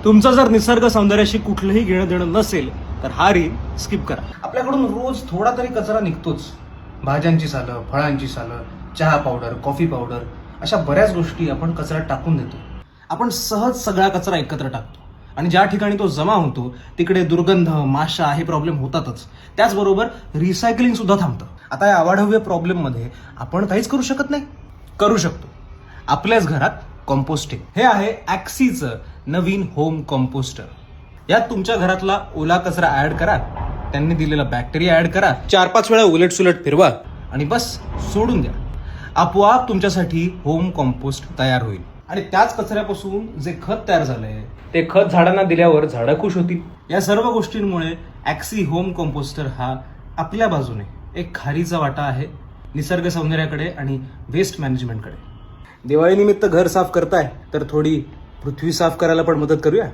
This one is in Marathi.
तुमचं जर निसर्ग सौंदर्याशी कुठलंही घेणं देणं नसेल तर हा रील स्किप करा. आपल्याकडून रोज थोडा तरी कचरा निघतोच. भाज्यांची सालं, फळांची सालं, चहा पावडर, कॉफी पावडर अशा बऱ्याच गोष्टी आपण कचऱ्यात टाकून देतो. आपण सहज सगळा कचरा एकत्र टाकतो आणि ज्या ठिकाणी तो जमा होतो तिकडे दुर्गंध, माशा हे प्रॉब्लेम होतातच. त्याचबरोबर रिसायकलिंग सुद्धा थांबतं. आता या अवाढव्य प्रॉब्लेम मध्ये आपण काहीच करू शकत नाही. करू शकतो. आपल्याच घरात कॉम्पोस्टिंग. हे आहे ॲक्सीचं नवीन होम कॉम्पोस्टर. यात तुमच्या घरातला ओला कचरा ऍड करा, त्यांनी दिलेला बॅक्टेरिया ऍड करा, 4-5 वेळा उलट सुलट फिरवा आणि बस सोडून द्या. आपोआप तुमच्यासाठी होम कॉम्पोस्ट तयार होईल. आणि त्याच कचऱ्यापासून जे खत तयार झालंय ते खत झाडांना दिल्यावर झाडं खुश होतील. या सर्व गोष्टींमुळे ॲक्सी होम कॉम्पोस्टर हा आपल्या बाजूने एक खारीचा वाटा आहे निसर्ग सौंदर्याकडे आणि वेस्ट मॅनेजमेंटकडे. दिवाळीनिमित्त घर साफ करताय तर थोडी पृथ्वी साफ करायला पण मदत करूया.